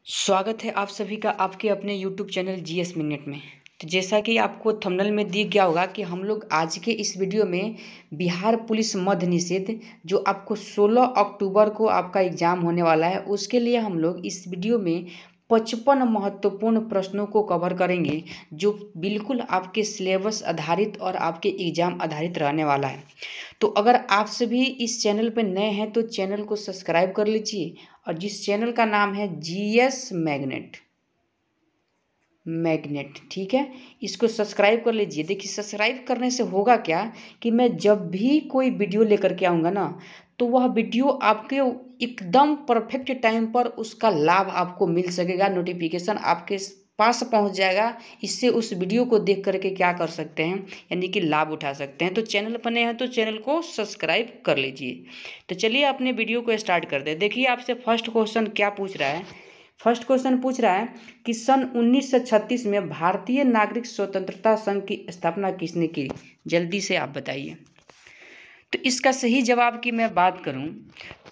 स्वागत है आप सभी का आपके अपने YouTube चैनल जीएस मिनट में। तो जैसा कि आपको थंबनेल में दिख गया होगा कि हम लोग आज के इस वीडियो में बिहार पुलिस मद्य निषेध जो आपको 16 अक्टूबर को आपका एग्ज़ाम होने वाला है, उसके लिए हम लोग इस वीडियो में 55 महत्वपूर्ण प्रश्नों को कवर करेंगे जो बिल्कुल आपके सिलेबस आधारित और आपके एग्ज़ाम आधारित रहने वाला है। तो अगर आप सभी इस चैनल पर नए हैं तो चैनल को सब्सक्राइब कर लीजिए और जिस चैनल का नाम है जीएस मैग्नेट, ठीक है, इसको सब्सक्राइब कर लीजिए। देखिए सब्सक्राइब करने से होगा क्या कि मैं जब भी कोई वीडियो लेकर के आऊँगा ना, तो वह वीडियो आपके एकदम परफेक्ट टाइम पर उसका लाभ आपको मिल सकेगा, नोटिफिकेशन आपके पास पहुंच जाएगा। इससे उस वीडियो को देख करके क्या कर सकते हैं, यानी कि लाभ उठा सकते हैं। तो चैनल पर नए हैं तो चैनल को सब्सक्राइब कर लीजिए। तो चलिए अपने वीडियो को स्टार्ट करते हैं। देखिए आपसे फर्स्ट क्वेश्चन क्या पूछ रहा है। फर्स्ट क्वेश्चन पूछ रहा है कि सन 1936 में भारतीय नागरिक स्वतंत्रता संघ की स्थापना किसने की? जल्दी से आप बताइए। तो इसका सही जवाब की मैं बात करूं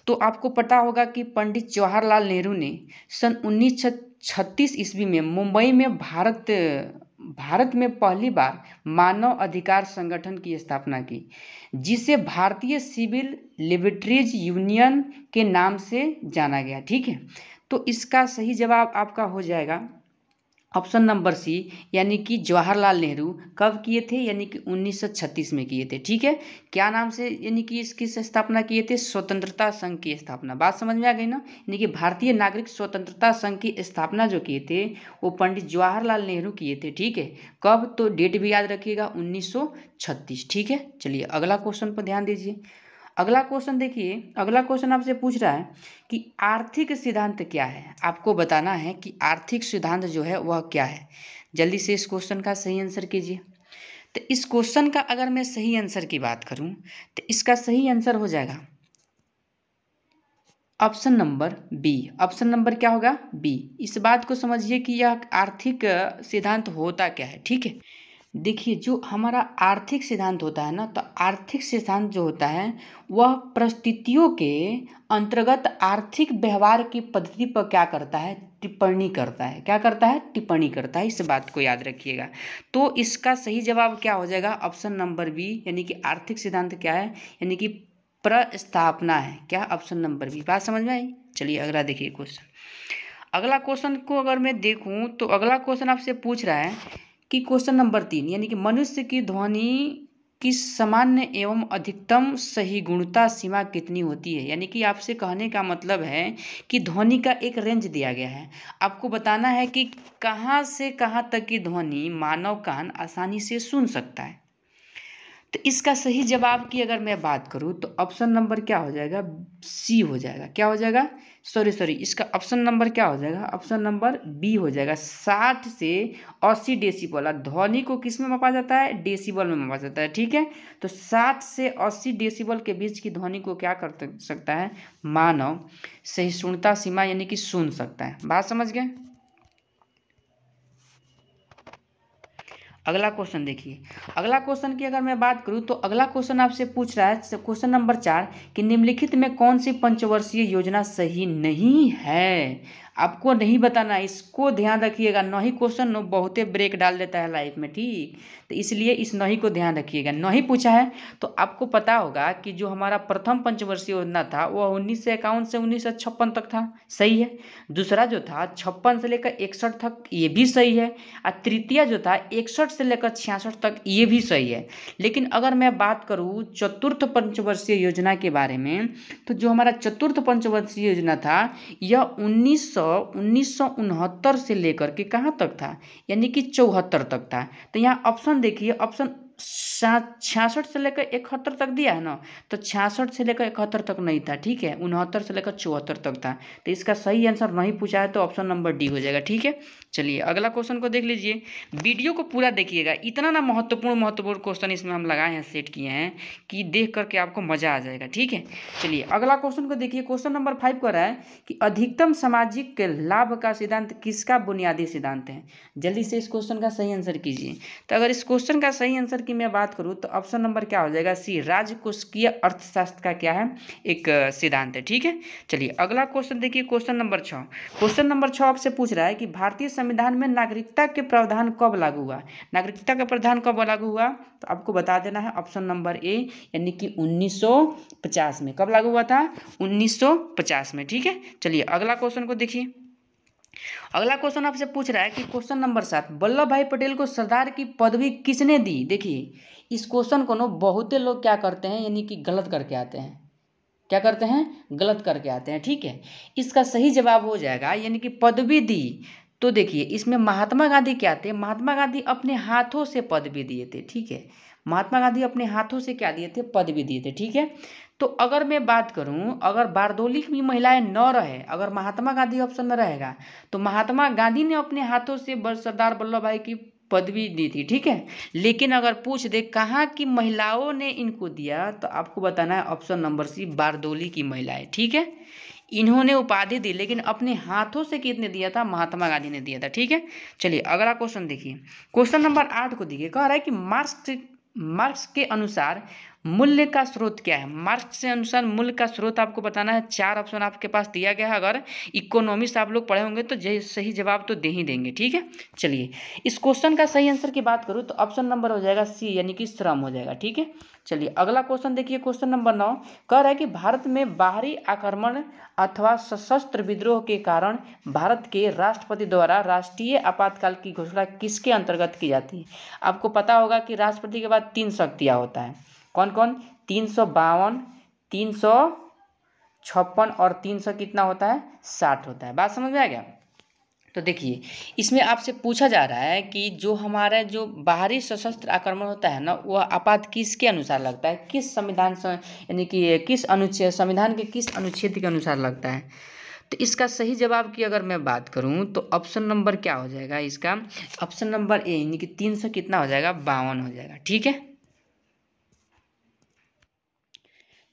तो आपको पता होगा कि पंडित जवाहरलाल नेहरू ने सन 1936 ईस्वी में मुंबई में भारत में पहली बार मानव अधिकार संगठन की स्थापना की, जिसे भारतीय सिविल लिबर्टीज यूनियन के नाम से जाना गया। ठीक है, तो इसका सही जवाब आपका हो जाएगा ऑप्शन नंबर सी, यानी कि जवाहरलाल नेहरू कब किए थे, यानी कि 1936 में किए थे। ठीक है, क्या नाम से, यानी कि इसकी स्थापना किए थे? स्वतंत्रता संघ की स्थापना। बात समझ में आ गई ना? यानी कि भारतीय नागरिक स्वतंत्रता संघ की स्थापना जो किए थे वो पंडित जवाहरलाल नेहरू किए थे। ठीक है, कब? तो डेट भी याद रखिएगा, 1936। ठीक है, चलिए अगला क्वेश्चन पर ध्यान दीजिए। अगला क्वेश्चन देखिए, अगला क्वेश्चन आपसे पूछ रहा है कि आर्थिक सिद्धांत क्या है। आपको बताना है कि आर्थिक सिद्धांत जो है वह क्या है। जल्दी से इस क्वेश्चन का सही आंसर कीजिए। तो इस क्वेश्चन का अगर मैं सही आंसर की बात करूं तो इसका सही आंसर हो जाएगा option number B. Option number क्या होगा? बी। इस बात को समझिए कि यह आर्थिक सिद्धांत होता क्या है। ठीक है, देखिए जो हमारा आर्थिक सिद्धांत होता है ना, तो आर्थिक सिद्धांत जो होता है वह परिस्थितियों के अंतर्गत आर्थिक व्यवहार की पद्धति पर क्या करता है? टिप्पणी करता है। क्या करता है? टिप्पणी करता है। इस बात को याद रखिएगा। तो इसका सही जवाब क्या हो जाएगा? ऑप्शन नंबर बी, यानी कि आर्थिक सिद्धांत क्या है? यानी कि प्रस्तावना है। क्या? Option number B. बात समझ में आई? चलिए अगला देखिए क्वेश्चन। अगला क्वेश्चन को अगर मैं देखूं तो अगला क्वेश्चन आपसे पूछ रहा है कि क्वेश्चन नंबर 3, यानी कि मनुष्य की ध्वनि की सामान्य एवं अधिकतम सही गुणता सीमा कितनी होती है? यानी कि आपसे कहने का मतलब है कि ध्वनि का एक रेंज दिया गया है। आपको बताना है कि कहाँ से कहाँ तक की ध्वनि मानव कान आसानी से सुन सकता है। तो इसका सही जवाब की अगर मैं बात करूं तो ऑप्शन नंबर क्या हो जाएगा? सी हो जाएगा। क्या हो जाएगा? सॉरी, इसका ऑप्शन नंबर क्या हो जाएगा? ऑप्शन नंबर बी हो जाएगा। 60 से 80 डेसिबल। ध्वनि को किस में मापा जाता है? डेसिबल में मापा जाता है। ठीक है, तो 60 से 80 डेसिबल के बीच की ध्वनि को क्या कर सकता है? मानव सहिष्णुता सीमा, यानी कि सुन सकता है। बात समझ गए? अगला क्वेश्चन देखिए। अगला क्वेश्चन की अगर मैं बात करूं तो अगला क्वेश्चन आपसे पूछ रहा है क्वेश्चन नंबर 4 कि निम्नलिखित में कौन सी पंचवर्षीय योजना सही नहीं है? आपको नहीं बताना, इसको ध्यान रखिएगा। नहीं क्वेश्चन नो बहुते ब्रेक डाल देता है लाइफ में। ठीक, तो इसलिए इस नहीं को ध्यान रखिएगा। नहीं पूछा है तो आपको पता होगा कि जो हमारा प्रथम पंचवर्षीय योजना था वह 1951 से 1956 तक था। सही है। दूसरा जो था 56 से लेकर 61 तक, ये भी सही है। और तृतीय जो था 61 से लेकर 66 तक, ये भी सही है। लेकिन अगर मैं बात करूं चतुर्थ पंचवर्षीय योजना के बारे में, तो जो हमारा चतुर्थ पंचवर्षीय योजना था यह 1969 से लेकर के कहाँ तक था? यानी कि 74 तक था। तो यहाँ ऑप्शन देखिए, ऑप्शन 66 से लेकर 71 तक दिया है ना, तो 66 से लेकर 71 तक नहीं था। ठीक है, 69 से लेकर 74 तक था। तो इसका सही आंसर नहीं पूछा है तो ऑप्शन नंबर डी हो जाएगा। ठीक है, चलिए अगला क्वेश्चन को देख लीजिए। वीडियो को पूरा देखिएगा, इतना ना महत्वपूर्ण क्वेश्चन इसमें हम लगाए हैं, सेट किए हैं कि देख करके आपको मजा आ जाएगा। ठीक है, चलिए अगला क्वेश्चन को देखिए। क्वेश्चन नंबर 5 कर रहा है कि अधिकतम सामाजिक लाभ का सिद्धांत किसका बुनियादी सिद्धांत है? जल्दी से इस क्वेश्चन का सही आंसर कीजिए। तो अगर इस क्वेश्चन का सही आंसर की मैं बात करूँ तो ऑप्शन नंबर क्या हो जाएगा सी, राजकोषीय अर्थशास्त्र का क्या है एक सिद्धांत है। ठीक है, चलिए अगला क्वेश्चन देखिए, क्वेश्चन नंबर 6। क्वेश्चन नंबर 6 आपसे पूछ रहा है कि भारतीय संविधान में नागरिकता के प्रावधान कब लागू हुआ। नागरिकता का प्रावधान कब लागू हुआ तो आपको बता देना है ऑप्शन नंबर ए, यानी कि 1950 में। कब लागू हुआ था? 1950 में। ठीक है, चलिए अगला क्वेश्चन को देखिए। अगला क्वेश्चन आपसे पूछ रहा है कि क्वेश्चन नंबर 7, वल्लभ भाई पटेल को सरदार की पदवी किसने दी। देखिए इस क्वेश्चन को ना बहुत लोग क्या करते हैं, यानी कि गलत करके आते हैं। क्या करते हैं? गलत करके आते हैं। ठीक है, इसका सही जवाब हो जाएगा यानी कि पदवी दी। तो देखिए इसमें महात्मा गांधी क्या थे, महात्मा गांधी अपने हाथों से पदवी दिए थे। ठीक है, महात्मा गांधी अपने हाथों से क्या दिए थे? पदवी दिए थे। ठीक है, तो अगर मैं बात करूं, अगर बारदोली की महिलाएं न रहे, अगर महात्मा गांधी ऑप्शन में रहेगा तो महात्मा गांधी ने अपने हाथों से सरदार वल्लभ भाई की पदवी दी थी। ठीक है, लेकिन अगर पूछ दे कहाँ की महिलाओं ने इनको दिया तो आपको बताना है ऑप्शन नंबर सी, बारदोली की महिलाएं। ठीक है, इन्होंने उपाधि दी लेकिन अपने हाथों से किसने दिया था? महात्मा गांधी ने दिया था। ठीक है, चलिए अगला क्वेश्चन देखिए, क्वेश्चन नंबर 8 को देखिए। कह रहा है कि मार्क्स के अनुसार मूल्य का स्रोत क्या है। मार्क्स के अनुसार मूल्य का स्रोत आपको बताना है। 4 ऑप्शन आपके पास दिया गया है। अगर इकोनॉमिक्स आप लोग पढ़े होंगे तो सही जवाब तो दे ही देंगे। ठीक है, चलिए इस क्वेश्चन का सही आंसर की बात करूँ तो ऑप्शन नंबर हो जाएगा सी, यानी कि श्रम हो जाएगा। ठीक है, चलिए अगला क्वेश्चन देखिए, क्वेश्चन नंबर 9 कह रहा है कि भारत में बाहरी आक्रमण अथवा सशस्त्र विद्रोह के कारण भारत के राष्ट्रपति द्वारा राष्ट्रीय आपातकाल की घोषणा किसके अंतर्गत की जाती है। आपको पता होगा कि राष्ट्रपति के बाद 3 शक्तियाँ होता है। कौन कौन? 352, 356 और 300 कितना होता है? 60 होता है। बात समझ में आ गया? तो देखिए इसमें आपसे पूछा जा रहा है कि जो हमारा जो बाहरी सशस्त्र आक्रमण होता है ना, वह आपात किसके अनुसार लगता है, किस संविधान से, यानी कि किस अनुच्छेद, संविधान के किस अनुच्छेद के अनुसार लगता है। तो इसका सही जवाब की अगर मैं बात करूं तो ऑप्शन नंबर क्या हो जाएगा इसका? ऑप्शन नंबर ए, यानी कि 300 कितना हो जाएगा? 52 हो जाएगा। ठीक है,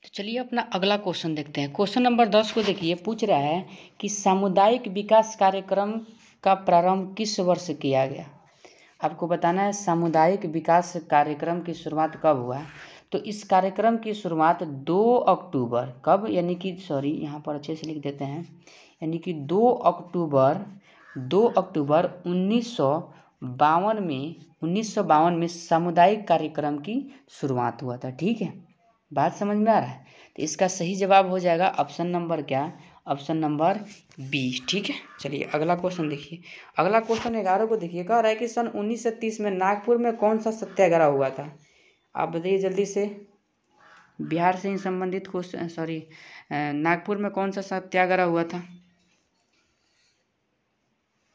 तो चलिए अपना अगला क्वेश्चन देखते हैं। क्वेश्चन नंबर 10 को देखिए, पूछ रहा है कि सामुदायिक विकास कार्यक्रम का प्रारंभ किस वर्ष किया गया। आपको बताना है सामुदायिक विकास कार्यक्रम की शुरुआत कब हुआ। तो इस कार्यक्रम की शुरुआत 2 अक्टूबर, कब, यानी कि सॉरी यहाँ पर अच्छे से लिख देते हैं, यानी कि 2 अक्टूबर 1952 में सामुदायिक कार्यक्रम की शुरुआत हुआ था। ठीक है, बात समझ में आ रहा है? तो इसका सही जवाब हो जाएगा ऑप्शन नंबर क्या? Option number B. ठीक है, चलिए अगला क्वेश्चन देखिए। अगला क्वेश्चन 11 को देखिए। कह रहा है कि सन 1930 में नागपुर में कौन सा सत्याग्रह हुआ था। आप बताइए जल्दी से। बिहार से ही संबंधित क्वेश्चन, सॉरी नागपुर में कौन सा सत्याग्रह हुआ था।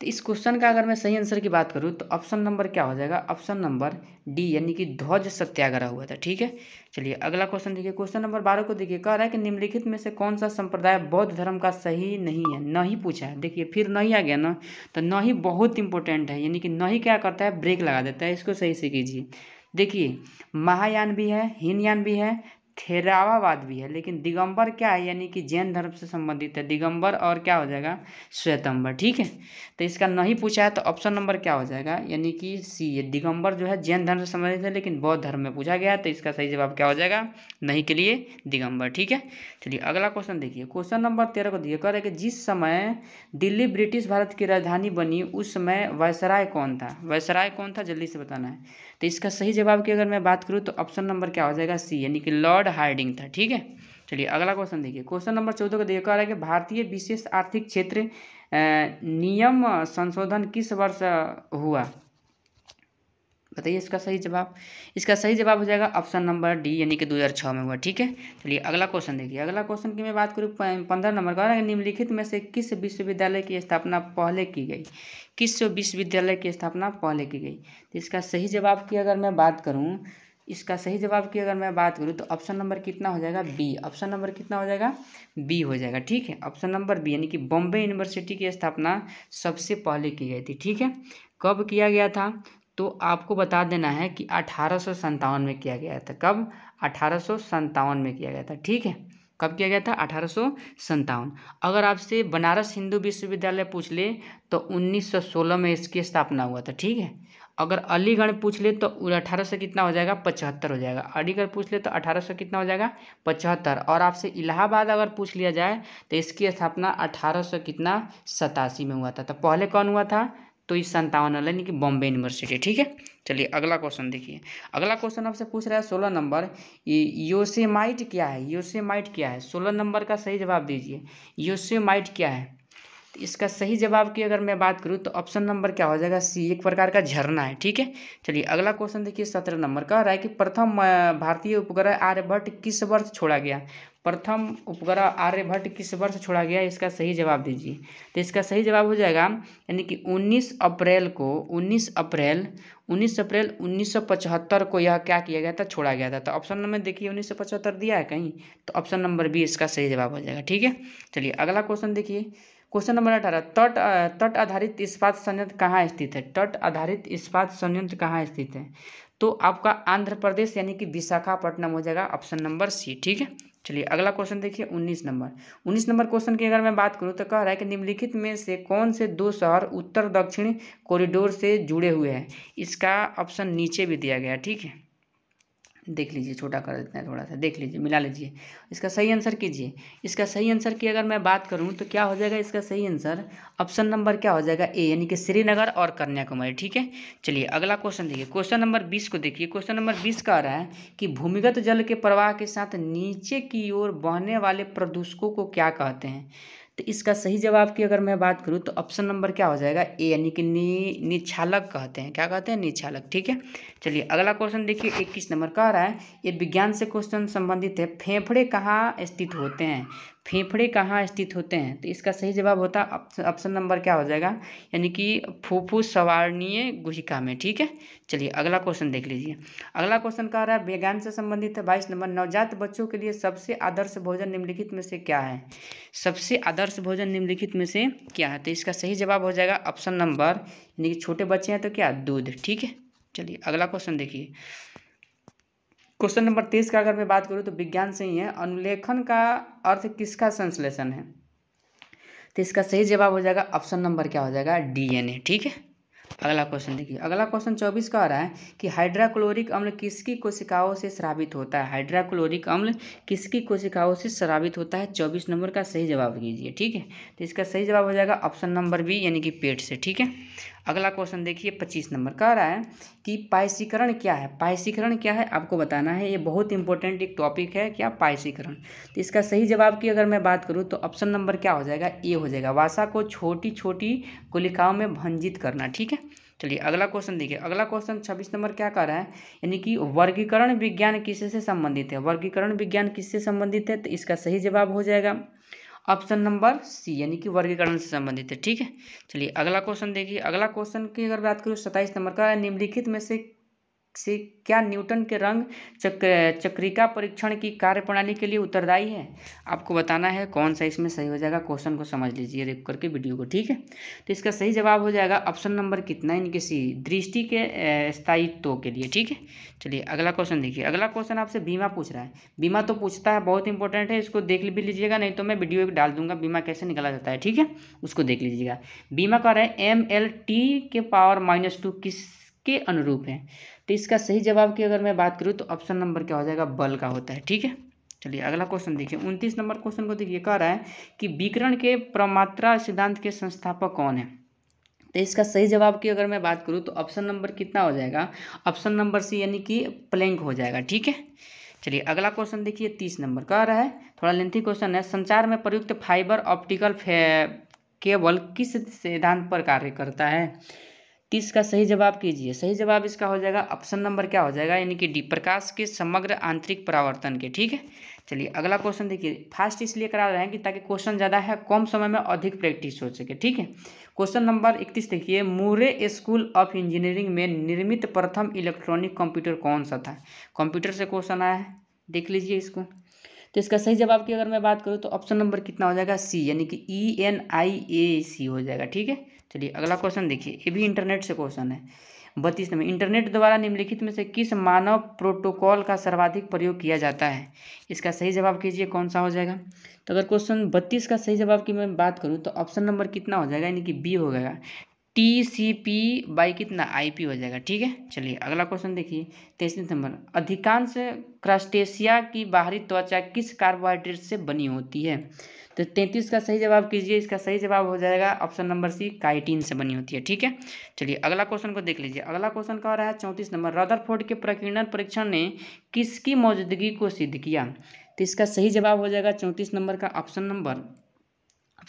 तो इस क्वेश्चन का अगर मैं सही आंसर की बात करूँ तो ऑप्शन नंबर क्या हो जाएगा? ऑप्शन नंबर डी, यानी कि ध्वज सत्याग्रह हुआ था। ठीक है, चलिए अगला क्वेश्चन देखिए। क्वेश्चन नंबर 12 को देखिए। कह रहा है कि निम्नलिखित में से कौन सा संप्रदाय बौद्ध धर्म का सही नहीं है। नहीं पूछा है, देखिए फिर नहीं आ गया ना, तो नहीं बहुत इंपॉर्टेंट है, यानी कि नहीं क्या करता है? ब्रेक लगा देता है। इसको सही से कीजिए। देखिए महायान भी है, हीनयान भी है, थेरावावाद भी है, लेकिन दिगंबर क्या है? यानी कि जैन धर्म से संबंधित है। दिगंबर और क्या हो जाएगा? श्वेतंबर। ठीक है, तो इसका नहीं पूछा है तो ऑप्शन नंबर क्या हो जाएगा? यानी कि सी, दिगंबर जो है जैन धर्म से संबंधित है लेकिन बौद्ध धर्म में पूछा गया है, तो इसका सही जवाब क्या हो जाएगा? नहीं के लिए दिगंबर। ठीक है, चलिए अगला क्वेश्चन देखिए। क्वेश्चन नंबर 13 को देखिए। कह रहे कि जिस समय दिल्ली ब्रिटिश भारत की राजधानी बनी उस समय वायसराय कौन था। वायसराय कौन था, जल्दी से बताना है। तो इसका सही जवाब की अगर मैं बात करूँ तो ऑप्शन नंबर क्या हो जाएगा? सी, यानी कि लॉर्ड हार्डिंग था। ठीक है, चलिए अगला क्वेश्चन देखिए। क्वेश्चन नंबर 14 को देखा है कि भारतीय विशेष आर्थिक क्षेत्र नियम संशोधन किस वर्ष हुआ। बताइए इसका सही जवाब। इसका सही जवाब हो जाएगा ऑप्शन नंबर डी, यानी कि 2006 में हुआ। ठीक है, चलिए अगला क्वेश्चन देखिए। अगला क्वेश्चन की मैं बात करूँ 15 नंबर का, निम्नलिखित में से किस विश्वविद्यालय की स्थापना पहले की गई। किस विश्वविद्यालय की स्थापना पहले की गई। तो इसका सही जवाब की अगर मैं बात करूँ, तो ऑप्शन नंबर कितना हो जाएगा? बी। ऑप्शन नंबर कितना हो जाएगा? बी हो जाएगा। ठीक है, ऑप्शन नंबर बी, यानी कि बॉम्बे यूनिवर्सिटी की स्थापना सबसे पहले की गई थी। ठीक है, कब किया गया था तो आपको बता देना है कि 1857 में किया गया था। कब? 1857 में किया गया था। ठीक है, कब किया गया था? 1857। अगर आपसे बनारस हिंदू विश्वविद्यालय पूछ ले तो 1916 में इसकी स्थापना हुआ था, ठीक है। अगर अलीगढ़ पूछ ले तो 1800 कितना हो जाएगा? 75 हो जाएगा। अलीगढ़ पूछ ले तो 1800 कितना हो जाएगा? 75। और आपसे इलाहाबाद अगर पूछ लिया जाए तो इसकी स्थापना 1800 कितना? 87 में हुआ था। तो पहले कौन हुआ था? तो इस 57 वाला यानी कि बॉम्बे यूनिवर्सिटी, ठीक है। चलिए अगला क्वेश्चन देखिए। अगला क्वेश्चन आपसे पूछ रहा है 16 नंबर, योसेमाइट क्या है? योसेमाइट क्या है? 16 नंबर का सही जवाब दीजिए। योसेमाइट क्या है? तो इसका सही जवाब की अगर मैं बात करूँ तो ऑप्शन नंबर क्या हो जाएगा? सी, एक प्रकार का झरना है, ठीक है। चलिए अगला क्वेश्चन देखिए 17 नंबर का रहा है कि प्रथम भारतीय उपग्रह आर्यभट्ट किस वर्ष छोड़ा गया? प्रथम उपग्रह आर्यभट्ट किस वर्ष छोड़ा गया? इसका सही जवाब दीजिए। तो इसका सही जवाब हो जाएगा यानी कि 19 अप्रैल 1975 को यह क्या किया गया था? छोड़ा गया था। तो ऑप्शन नंबर देखिए 1975 दिया है कहीं, तो ऑप्शन नंबर बी इसका सही जवाब हो जाएगा, ठीक है। चलिए अगला क्वेश्चन देखिए, क्वेश्चन नंबर 18, तट आधारित इस्पात संयंत्र कहाँ स्थित है? तट आधारित इस्पात संयंत्र कहाँ स्थित है? तो आपका आंध्र प्रदेश यानी कि विशाखापट्टनम हो जाएगा, ऑप्शन नंबर सी, ठीक है। चलिए अगला क्वेश्चन देखिए 19 नंबर क्वेश्चन की अगर मैं बात करूँ तो कह रहा है कि निम्नलिखित में से कौन से दो शहर उत्तर दक्षिण कॉरिडोर से जुड़े हुए हैं? इसका ऑप्शन नीचे भी दिया गया है, ठीक है। देख लीजिए, छोटा कर देते हैं थोड़ा सा, देख लीजिए, मिला लीजिए, इसका सही आंसर कीजिए। इसका सही आंसर की अगर मैं बात करूं तो क्या हो जाएगा? इसका सही आंसर ऑप्शन नंबर क्या हो जाएगा? ए, यानी कि श्रीनगर और कन्याकुमारी, ठीक है। चलिए अगला क्वेश्चन देखिए, क्वेश्चन नंबर 20 को देखिए। क्वेश्चन नंबर 20 का आ रहा है कि भूमिगत जल के प्रवाह के साथ नीचे की ओर बहने वाले प्रदूषकों को क्या कहते हैं? तो इसका सही जवाब की अगर मैं बात करूं तो ऑप्शन नंबर क्या हो जाएगा? ए, यानी कि निच्छालक कहते हैं। क्या कहते हैं? निच्छालक, ठीक है। चलिए अगला क्वेश्चन देखिए 21 नंबर का आ रहा है, ये विज्ञान से क्वेश्चन संबंधित है। फेफड़े कहाँ स्थित होते हैं? फेफड़े कहाँ स्थित होते हैं? तो इसका सही जवाब होता है ऑप्शन नंबर क्या हो जाएगा? यानी कि फुफ्फुस संवरणीय गुहिका में, ठीक है। चलिए अगला क्वेश्चन देख लीजिए। अगला क्वेश्चन का आ रहा है विज्ञान से संबंधित है। 22 नंबर, नवजात बच्चों के लिए सबसे आदर्श भोजन निम्नलिखित में से क्या है? सबसे आदर्श भोजन निम्नलिखित में से क्या है? तो इसका सही जवाब हो जाएगा ऑप्शन नंबर, यानी कि छोटे बच्चे हैं तो क्या? दूध, ठीक है। चलिए अगला क्वेश्चन देखिए, क्वेश्चन नंबर 23 का अगर मैं बात करूँ तो विज्ञान से ही है। अनुलेखन का अर्थ किसका संश्लेषण है? तो इसका सही जवाब हो जाएगा ऑप्शन नंबर क्या हो जाएगा? डीएनए, ठीक है। अगला क्वेश्चन देखिए, अगला क्वेश्चन 24 का आ रहा है कि हाइड्रोक्लोरिक अम्ल किसकी कोशिकाओं से स्रावित होता है? हाइड्रोक्लोरिक अम्ल किसकी कोशिकाओं से स्रावित होता है? 24 नंबर का सही जवाब कीजिए, ठीक है। तो इसका सही जवाब हो जाएगा ऑप्शन नंबर बी, यानी कि पेट से, ठीक है। अगला क्वेश्चन देखिए 25 नंबर का आ रहा है कि पायसीकरण क्या है? पायसीकरण क्या है आपको बताना है। ये बहुत इंपॉर्टेंट एक टॉपिक है, क्या? पायसीकरण। तो इसका सही जवाब की अगर मैं बात करूँ तो ऑप्शन नंबर क्या हो जाएगा? ए हो जाएगा, वसा को छोटी छोटी कोशिकाओं में भंजित करना, ठीक है। चलिए अगला क्वेश्चन देखिए, अगला क्वेश्चन 26 नंबर क्या कर रहा है, यानी कि वर्गीकरण विज्ञान किससे संबंधित है? वर्गीकरण विज्ञान किससे संबंधित है? तो इसका सही जवाब हो जाएगा ऑप्शन नंबर सी, यानी कि वर्गीकरण से संबंधित है, ठीक है। चलिए अगला क्वेश्चन देखिए, अगला क्वेश्चन की अगर बात करूँ 27 नंबर का, निम्नलिखित में से क्या न्यूटन के रंग चक्रिका परीक्षण की कार्यप्रणाली के लिए उत्तरदायी है? आपको बताना है कौन सा इसमें सही हो जाएगा। क्वेश्चन को समझ लीजिए रेक करके वीडियो को, ठीक है। तो इसका सही जवाब हो जाएगा ऑप्शन नंबर कितना, यानी कि सी, दृष्टि के स्थायित्व के लिए, ठीक है। चलिए अगला क्वेश्चन देखिए, अगला क्वेश्चन आपसे बीमा पूछ रहा है। बीमा तो पूछता है, बहुत इंपॉर्टेंट है, इसको देख भी लीजिएगा, नहीं तो मैं वीडियो डाल दूंगा बीमा कैसे निकाला जाता है, ठीक है, उसको देख लीजिएगा। बीमा का रहा है MLT के पावर -2 किसके अनुरूप है? तो इसका सही जवाब की अगर मैं बात करूँ तो ऑप्शन नंबर क्या हो जाएगा? बल का होता है, ठीक है। चलिए अगला क्वेश्चन देखिए, 29 नंबर क्वेश्चन को देखिए, कह रहा है कि विकिरण के प्रमात्रा सिद्धांत के संस्थापक कौन है? तो इसका सही जवाब की अगर मैं बात करूँ तो ऑप्शन नंबर कितना हो जाएगा? ऑप्शन नंबर सी, यानी कि प्लैंक हो जाएगा, ठीक है। चलिए अगला क्वेश्चन देखिए 30 नंबर का आ रहा है, थोड़ा लेंथी क्वेश्चन है। संचार में प्रयुक्त फाइबर ऑप्टिकल केबल किस सिद्धांत पर कार्य करता है? 30 का सही जवाब कीजिए। सही जवाब इसका हो जाएगा ऑप्शन नंबर क्या हो जाएगा, यानी कि डी, प्रकाश के समग्र आंतरिक परावर्तन के, ठीक है। चलिए अगला क्वेश्चन देखिए, फास्ट इसलिए करा रहे हैं कि ताकि क्वेश्चन ज़्यादा है, कम समय में अधिक प्रैक्टिस हो सके, ठीक है। क्वेश्चन नंबर 31 देखिए, मुरे स्कूल ऑफ इंजीनियरिंग में निर्मित प्रथम इलेक्ट्रॉनिक कंप्यूटर कौन सा था? कंप्यूटर से क्वेश्चन आया है, देख लीजिए इसको। तो इसका सही जवाब की अगर मैं बात करूँ तो ऑप्शन नंबर कितना हो जाएगा? सी, यानी कि ENIAC हो जाएगा, ठीक है। चलिए अगला क्वेश्चन देखिए, ये भी इंटरनेट से क्वेश्चन है। 32 नंबर, इंटरनेट द्वारा निम्नलिखित में से किस मानव प्रोटोकॉल का सर्वाधिक प्रयोग किया जाता है? इसका सही जवाब कीजिए, कौन सा हो जाएगा? तो अगर क्वेश्चन 32 का सही जवाब की मैं बात करूँ तो ऑप्शन नंबर कितना हो जाएगा, यानी कि बी हो जाएगा, TCP बाई कितना IP हो जाएगा। ठीक है, चलिए अगला क्वेश्चन देखिए 33 नंबर, अधिकांश क्रस्टेशिया की बाहरी त्वचा किस कार्बोहाइड्रेट से बनी होती है? तो 33 का सही जवाब कीजिए, इसका सही जवाब हो जाएगा ऑप्शन नंबर सी, काइटिन से बनी होती है। ठीक है, चलिए अगला क्वेश्चन को देख लीजिए। अगला क्वेश्चन कह रहा है 34 नंबर, रदरफोर्ड के प्रकीर्णन परीक्षण ने किसकी मौजूदगी को सिद्ध किया? तो इसका सही जवाब हो जाएगा 34 नंबर का ऑप्शन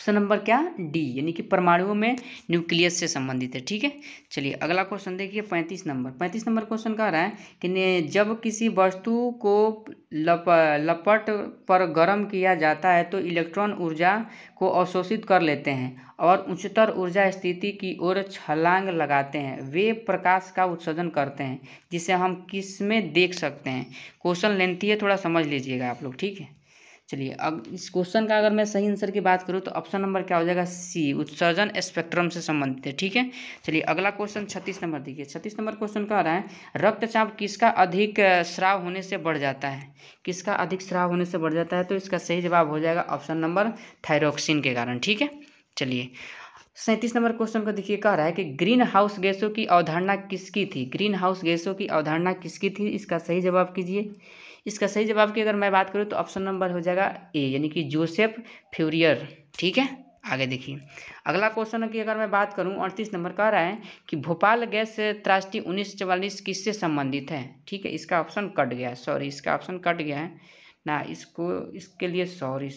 नंबर क्या, डी, यानी कि परमाणुओं में न्यूक्लियस से संबंधित है। ठीक है, चलिए अगला क्वेश्चन देखिए 35 नंबर क्वेश्चन कह रहा है कि जब किसी वस्तु को लपट पर गर्म किया जाता है तो इलेक्ट्रॉन ऊर्जा को अवशोषित कर लेते हैं और उच्चतर ऊर्जा स्थिति की ओर छलांग लगाते हैं। वे प्रकाश का उत्सर्जन करते हैं, जिसे हम किस में देख सकते हैं? क्वेश्चन लेंथी है, थोड़ा समझ लीजिएगा आप लोग। ठीक है, चलिए अब इस क्वेश्चन का अगर मैं सही आंसर की बात करूँ तो ऑप्शन नंबर क्या हो जाएगा, सी, उत्सर्जन स्पेक्ट्रम से संबंधित है। ठीक है, चलिए अगला क्वेश्चन 36 नंबर देखिए। 36 नंबर क्वेश्चन कह रहा है, रक्तचाप किसका अधिक स्राव होने से बढ़ जाता है? किसका अधिक स्राव होने से बढ़ जाता है? तो इसका सही जवाब हो जाएगा ऑप्शन नंबर थायरोक्सिन के कारण। ठीक है, चलिए 37 नंबर क्वेश्चन को देखिए, कह रहा है कि ग्रीन हाउस गैसों की अवधारणा किसकी थी? ग्रीन हाउस गैसों की अवधारणा किसकी थी? इसका सही जवाब कीजिए। इसका सही जवाब की अगर मैं बात करूँ तो ऑप्शन नंबर हो जाएगा ए, यानी कि जोसेफ फ्यूरियर। ठीक है, आगे देखिए अगला क्वेश्चन की अगर मैं बात करूँ 38 नंबर कह रहा है कि भोपाल गैस त्रासदी 1944 किससे संबंधित है? ठीक है, इसका ऑप्शन कट गया, सॉरी इसका ऑप्शन कट गया है ना, इसके लिए सॉरी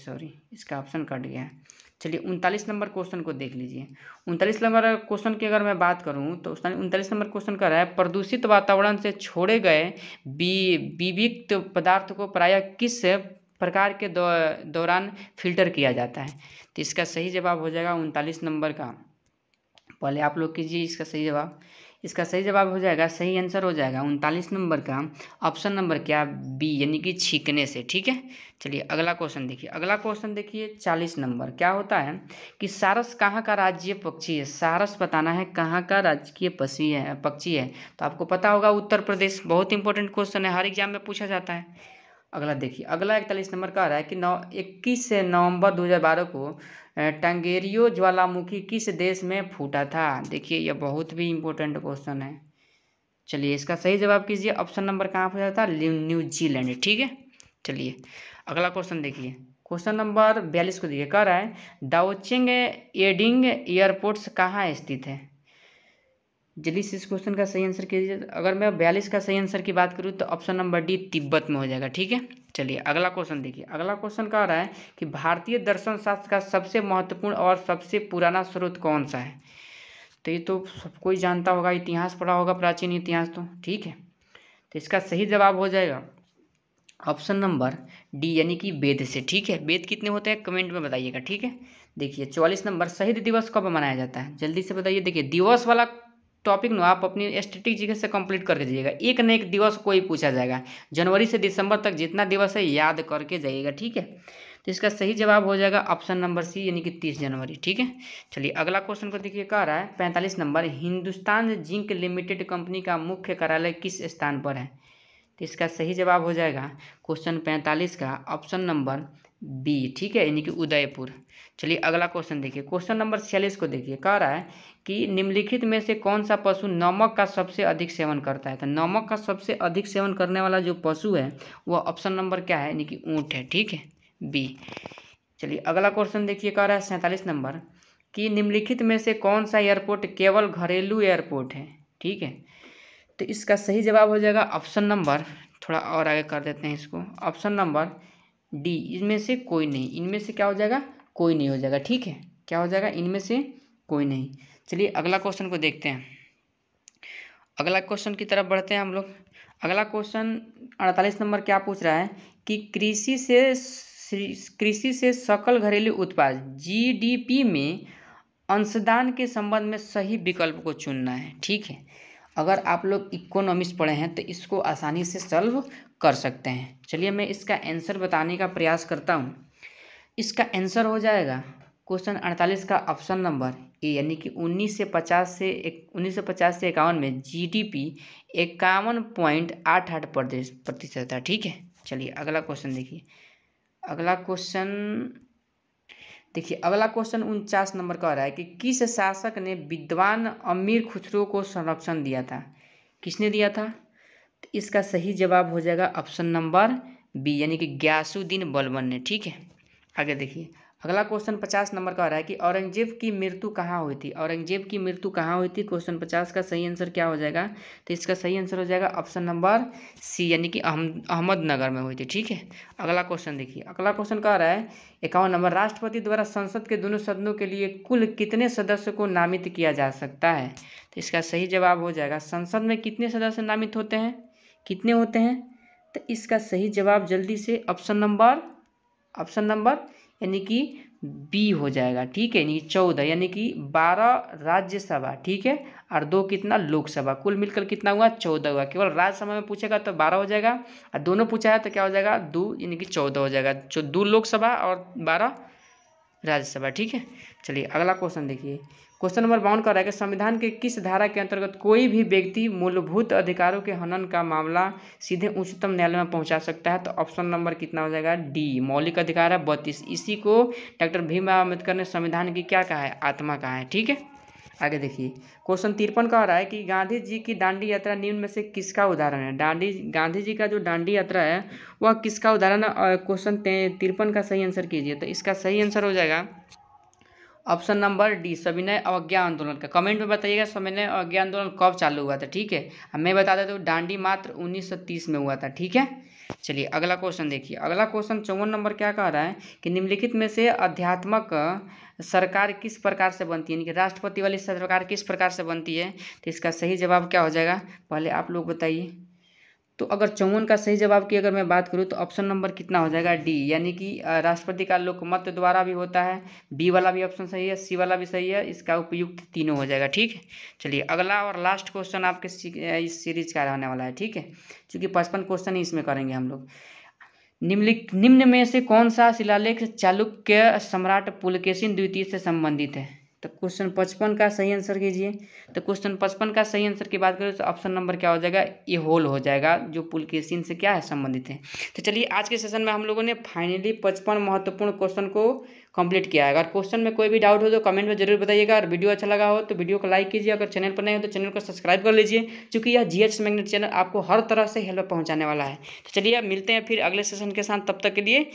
इसका ऑप्शन कट गया है। चलिए 39 नंबर क्वेश्चन को देख लीजिए। 39 नंबर क्वेश्चन की अगर मैं बात करूं तो 39 नंबर क्वेश्चन कर रहा है, प्रदूषित वातावरण से छोड़े गए विविक्त पदार्थ को प्रायः किस प्रकार के दौरान फिल्टर किया जाता है? तो इसका सही जवाब हो जाएगा 39 नंबर का, पहले आप लोग कीजिए इसका सही जवाब। इसका सही जवाब हो जाएगा, सही आंसर हो जाएगा 39 नंबर का ऑप्शन नंबर क्या, बी, यानी कि छींकने से। ठीक है, चलिए अगला क्वेश्चन देखिए। अगला क्वेश्चन देखिए 40 नंबर क्या होता है कि सारस कहाँ का राज्य पक्षी है? सारस बताना है कहाँ का राजकीय पक्षी है। तो आपको पता होगा उत्तर प्रदेश। बहुत इंपॉर्टेंट क्वेश्चन है, हर एग्जाम में पूछा जाता है। अगला देखिए, अगला 41 नंबर का रहा है कि 21 नवंबर 2012 को टंगेरियो ज्वालामुखी किस देश में फूटा था? देखिए यह बहुत भी इम्पोर्टेंट क्वेश्चन है। चलिए इसका सही जवाब कीजिए, ऑप्शन नंबर कहाँ पर जाता है, न्यूजीलैंड। ठीक है, चलिए अगला क्वेश्चन देखिए। क्वेश्चन नंबर 42 को देखिए, कह रहा है दाओचिंग एडिंग एयरपोर्ट्स कहाँ स्थित है? जल्दी से इस क्वेश्चन का सही आंसर कीजिए। अगर मैं 42 का सही आंसर की बात करूँ तो ऑप्शन नंबर डी, तिब्बत में हो जाएगा। ठीक है, चलिए अगला क्वेश्चन देखिए। अगला क्वेश्चन कह रहा है कि भारतीय दर्शन शास्त्र का सबसे महत्वपूर्ण और सबसे पुराना स्रोत कौन सा है? तो ये तो सब कोई जानता होगा, इतिहास पढ़ा होगा, प्राचीन इतिहास। तो ठीक है, तो इसका सही जवाब हो जाएगा ऑप्शन नंबर डी, यानी कि वेद से। ठीक है, वेद कितने होते हैं कमेंट में बताइएगा। ठीक है, देखिए 44 नंबर, शहीद दिवस कब मनाया जाता है? जल्दी से बताइए। देखिए दिवस वाला टॉपिक ना आप अपनी स्ट्रेटेजी से कंप्लीट करके जाइएगा, एक न एक दिवस कोई पूछा जाएगा। जनवरी से दिसंबर तक जितना दिवस है याद करके जाइएगा। ठीक है, तो इसका सही जवाब हो जाएगा ऑप्शन नंबर सी, यानी कि 30 जनवरी। ठीक है, चलिए अगला क्वेश्चन को देखिए, कह रहा है 45 number, Hindustan zinc limited company का मुख्य कार्यालय किस स्थान पर है? तो इसका सही जवाब हो जाएगा क्वेश्चन 45 का ऑप्शन नंबर बी। ठीक है, यानी कि उदयपुर। चलिए अगला क्वेश्चन देखिए। क्वेश्चन नंबर 46 को देखिए, कह रहा है कि निम्नलिखित में से कौन सा पशु नमक का सबसे अधिक सेवन करता है? तो नमक का सबसे अधिक सेवन करने वाला जो पशु है वह ऑप्शन नंबर क्या है, यानी कि ऊँट है। ठीक है, बी। चलिए अगला क्वेश्चन देखिए, कह रहा है 47 नंबर कि निम्नलिखित में से कौन सा एयरपोर्ट केवल घरेलू एयरपोर्ट है? ठीक है, तो इसका सही जवाब हो जाएगा ऑप्शन नंबर, थोड़ा और आगे कर देते हैं इसको, ऑप्शन नंबर डी, इनमें से कोई नहीं। इनमें से क्या हो जाएगा, कोई नहीं हो जाएगा। ठीक है, क्या हो जाएगा, इनमें से कोई नहीं। चलिए अगला क्वेश्चन को देखते हैं। अगला क्वेश्चन की तरफ बढ़ते हैं हम लोग। अगला क्वेश्चन 48 नंबर क्या पूछ रहा है कि कृषि से सकल घरेलू उत्पाद GDP में अंशदान के संबंध में सही विकल्प को चुनना है। ठीक है, अगर आप लोग इकोनॉमिक्स पढ़े हैं तो इसको आसानी से सॉल्व कर सकते हैं। चलिए मैं इसका आंसर बताने का प्रयास करता हूँ। इसका आंसर हो जाएगा क्वेश्चन 48 का ऑप्शन नंबर ए यानी कि 1950 से 51 में जीडीपी 51.88% था। ठीक है, चलिए अगला क्वेश्चन देखिए। अगला क्वेश्चन 49 नंबर का आ रहा है कि किस शासक ने विद्वान अमीर खुसरो को संरक्षण दिया था? किसने दिया था? तो इसका सही जवाब हो जाएगा ऑप्शन नंबर बी यानी कि गयासुद्दीन बलबन ने। ठीक है, आगे देखिए। अगला क्वेश्चन 50 नंबर का आ रहा है कि औरंगजेब की मृत्यु कहाँ हुई थी? औरंगजेब की मृत्यु कहाँ हुई थी? क्वेश्चन 50 का सही आंसर क्या हो जाएगा? तो इसका सही आंसर हो जाएगा ऑप्शन नंबर सी यानी कि अहमदनगर में हुई थी। ठीक है, अगला क्वेश्चन देखिए। अगला क्वेश्चन का आ रहा है 51 नंबर, राष्ट्रपति द्वारा संसद के दोनों सदनों के लिए कुल कितने सदस्य को नामित किया जा सकता है? तो इसका सही जवाब हो जाएगा, संसद में कितने सदस्य नामित होते हैं? कितने होते हैं? तो इसका सही जवाब जल्दी से ऑप्शन नंबर यानी कि बी हो जाएगा। ठीक है, यानी 14 यानी कि 12 राज्यसभा। ठीक है, और 2 कितना लोकसभा, कुल मिलकर कितना हुआ? 14 हुआ। केवल राज्यसभा में पूछेगा तो 12 हो जाएगा, और दोनों पूछा है तो क्या हो जाएगा? 2 यानी कि 14 हो जाएगा। 2 लोकसभा और 12 राज्यसभा। ठीक है, चलिए अगला क्वेश्चन देखिए। क्वेश्चन नंबर 52 का रहेगा, संविधान के किस धारा के अंतर्गत कोई भी व्यक्ति मूलभूत अधिकारों के हनन का मामला सीधे उच्चतम न्यायालय में पहुंचा सकता है? तो ऑप्शन नंबर कितना हो जाएगा? डी, मौलिक अधिकार है 32। इसी को डॉक्टर भीमराव अम्बेडकर ने संविधान की क्या कहा है? आत्मा कहा है। ठीक है, आगे देखिए। क्वेश्चन 53 का आ रहा है कि गांधी जी की दांडी यात्रा निम्न में से किसका उदाहरण है? गांधी जी का जो दांडी यात्रा है वह किसका उदाहरण है? क्वेश्चन 53 का सही आंसर कीजिए। तो इसका सही आंसर हो जाएगा ऑप्शन नंबर डी, सविनय अवज्ञा आंदोलन का। कमेंट में बताइएगा सविनय अवज्ञा आंदोलन कब चालू हुआ था। ठीक है, अब मैं बता देता हूँ दांडी मात्र 1930 में हुआ था। ठीक है, चलिए अगला क्वेश्चन देखिए। अगला क्वेश्चन 54 नंबर क्या कह रहा है कि निम्नलिखित में से अध्यात्मक सरकार किस प्रकार से बनती है, यानी कि राष्ट्रपति वाली सरकार किस प्रकार से बनती है? तो इसका सही जवाब क्या हो जाएगा? पहले आप लोग बताइए। तो अगर 54 का सही जवाब की अगर मैं बात करूँ तो ऑप्शन नंबर कितना हो जाएगा? डी, यानी कि राष्ट्रपति का लोकमत द्वारा भी होता है। बी वाला भी ऑप्शन सही है, सी वाला भी सही है, इसका उपयुक्त तीनों हो जाएगा। ठीक है, चलिए अगला और लास्ट क्वेश्चन आपके इस सीरीज का रहने वाला है। ठीक है, क्योंकि 55 क्वेश्चन ही इसमें करेंगे हम लोग। निम्न में से कौन सा शिलालेख चालुक्य सम्राट पुलकेशिन द्वितीय से संबंधित है? तो क्वेश्चन 55 का सही आंसर कीजिए। तो क्वेश्चन 55 का सही आंसर की बात करें तो ऑप्शन नंबर क्या हो जाएगा? ये होल हो जाएगा, जो पुलकेशिन से क्या है? संबंधित है। तो चलिए आज के सेशन में हम लोगों ने फाइनली 55 महत्वपूर्ण क्वेश्चन को कंप्लीट किया है। अगर क्वेश्चन में कोई भी डाउट हो तो कमेंट में जरूर बताइएगा, और वीडियो अच्छा लगा हो तो वीडियो को लाइक कीजिए। अगर चैनल पर नए हो तो चैनल को सब्सक्राइब कर लीजिए, क्योंकि यह जीएच मैग्नेट चैनल आपको हर तरह से हेल्प पहुंचाने वाला है। तो चलिए अब मिलते हैं फिर अगले सेशन के साथ, तब तक के लिए